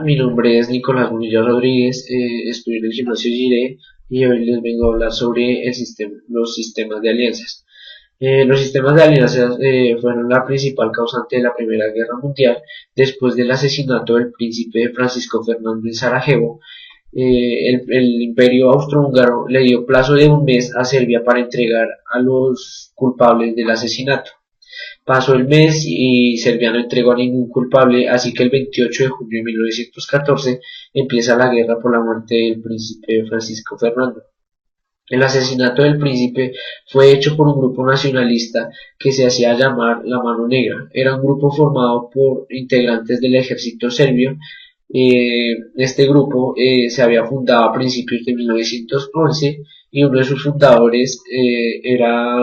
mi nombre es Nicolás Munilla Rodríguez, estoy en el Gimnasio Giré y hoy les vengo a hablar sobre los sistemas de alianzas. Los sistemas de alianzas fueron la principal causante de la Primera Guerra Mundial después del asesinato del príncipe Francisco Fernando en Sarajevo. El Imperio Austrohúngaro le dio plazo de un mes a Serbia para entregar a los culpables del asesinato. Pasó el mes y Serbia no entregó a ningún culpable, así que el 28 de junio de 1914 empieza la guerra por la muerte del príncipe Francisco Fernando. El asesinato del príncipe fue hecho por un grupo nacionalista que se hacía llamar la Mano Negra. Era un grupo formado por integrantes del ejército serbio. Este grupo se había fundado a principios de 1911 y uno de sus fundadores era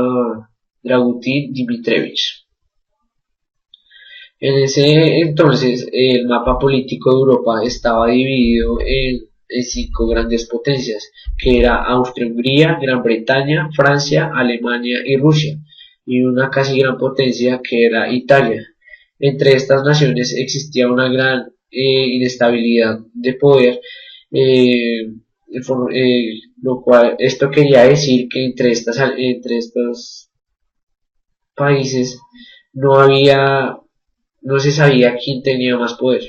Dragutin Dimitrievich. En ese entonces el mapa político de Europa estaba dividido en 5 grandes potencias, que era Austria-Hungría, Gran Bretaña, Francia, Alemania y Rusia, y una casi gran potencia que era Italia. Entre estas naciones existía una gran inestabilidad de poder, lo cual esto quería decir que entre estos países no se sabía quién tenía más poder.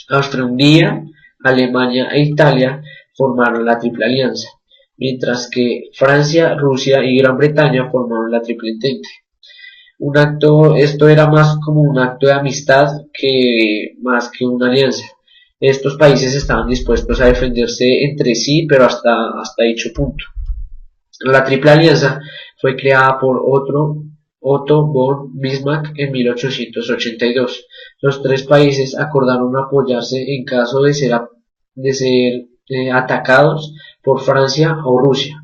Austria-Hungría, Alemania e Italia formaron la Triple Alianza, mientras que Francia, Rusia y Gran Bretaña formaron la Triple Entente. Esto era más como un acto de amistad más que una alianza. Estos países estaban dispuestos a defenderse entre sí, pero hasta dicho punto. La Triple Alianza fue creada por Otto von Bismarck en 1882. Los 3 países acordaron apoyarse en caso de ser atacados por Francia o Rusia.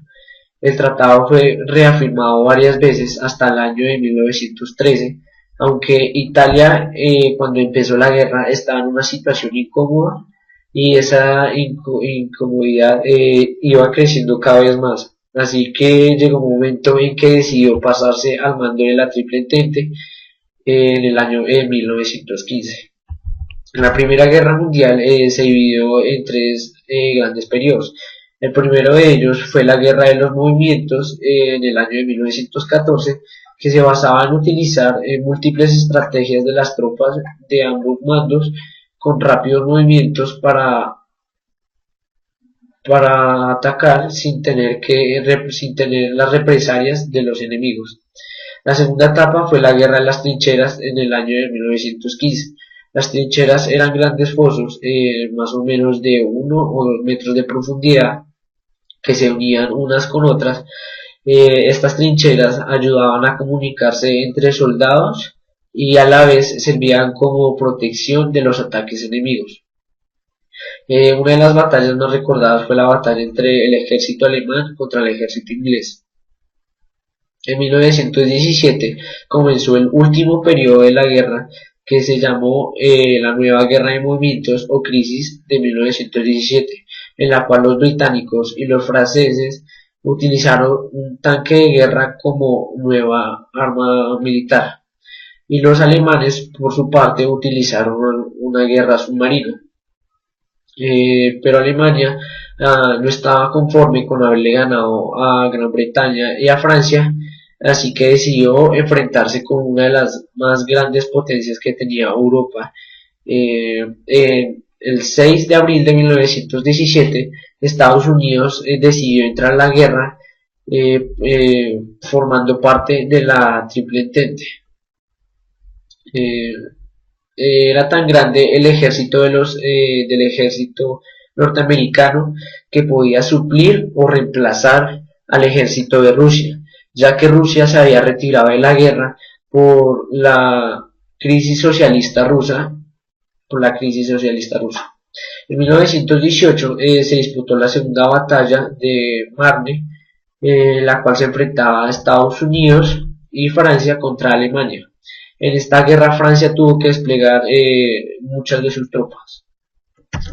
El tratado fue reafirmado varias veces hasta el año de 1913, aunque Italia cuando empezó la guerra estaba en una situación incómoda y esa incomodidad iba creciendo cada vez más. Así que llegó un momento en que decidió pasarse al mando de la Triple Entente en el año 1915. La Primera Guerra Mundial se dividió en 3 grandes periodos. El primero de ellos fue la Guerra de los Movimientos en el año de 1914, que se basaba en utilizar múltiples estrategias de las tropas de ambos bandos con rápidos movimientos para atacar sin tener las represalias de los enemigos. La segunda etapa fue la Guerra de las Trincheras en el año de 1915. Las trincheras eran grandes fosos, más o menos de 1 o 2 metros de profundidad, que se unían unas con otras. Estas trincheras ayudaban a comunicarse entre soldados y a la vez servían como protección de los ataques enemigos. Una de las batallas más recordadas fue la batalla entre el ejército alemán contra el ejército inglés. En 1917 comenzó el último periodo de la guerra, que se llamó la Nueva Guerra de Movimientos o Crisis de 1917, en la cual los británicos y los franceses utilizaron un tanque de guerra como nueva arma militar, y los alemanes por su parte utilizaron una guerra submarina. Pero Alemania no estaba conforme con haberle ganado a Gran Bretaña y a Francia, así que decidió enfrentarse con una de las más grandes potencias que tenía Europa. El 6 de abril de 1917 Estados Unidos decidió entrar a la guerra formando parte de la Triple Entente. Era tan grande el ejército del ejército norteamericano que podía suplir o reemplazar al ejército de Rusia, ya que Rusia se había retirado de la guerra por la crisis socialista rusa. En 1918 se disputó la segunda batalla de Marne, la cual se enfrentaba a Estados Unidos y Francia contra Alemania. En esta guerra Francia tuvo que desplegar muchas de sus tropas.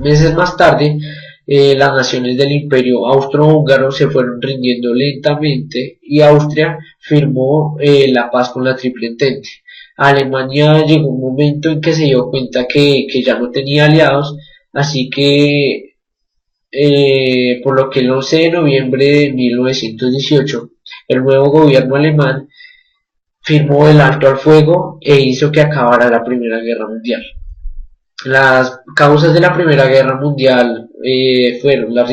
Meses más tarde, las naciones del Imperio Austrohúngaro se fueron rindiendo lentamente y Austria firmó la paz con la Triple Entente. Alemania llegó un momento en que se dio cuenta que ya no tenía aliados, Así que, por lo que el 11 de noviembre de 1918, el nuevo gobierno alemán firmó el alto al fuego e hizo que acabara la Primera Guerra Mundial. Las causas de la Primera Guerra Mundial fueron las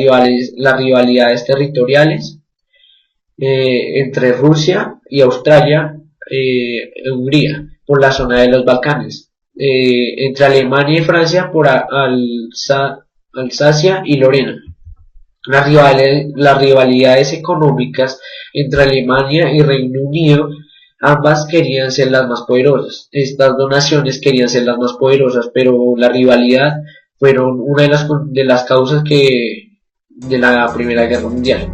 rivalidades territoriales entre Rusia y Australia, Hungría, por la zona de los Balcanes, entre Alemania y Francia por Alsacia y Lorena. Las rivalidades económicas entre Alemania y Reino Unido, ambas querían ser las más poderosas. Estas dos naciones querían ser las más poderosas, pero la rivalidad fueron una de las causas de la Primera Guerra Mundial.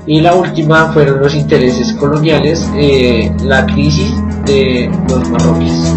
Y la última fueron los intereses coloniales, la crisis de los marroquíes.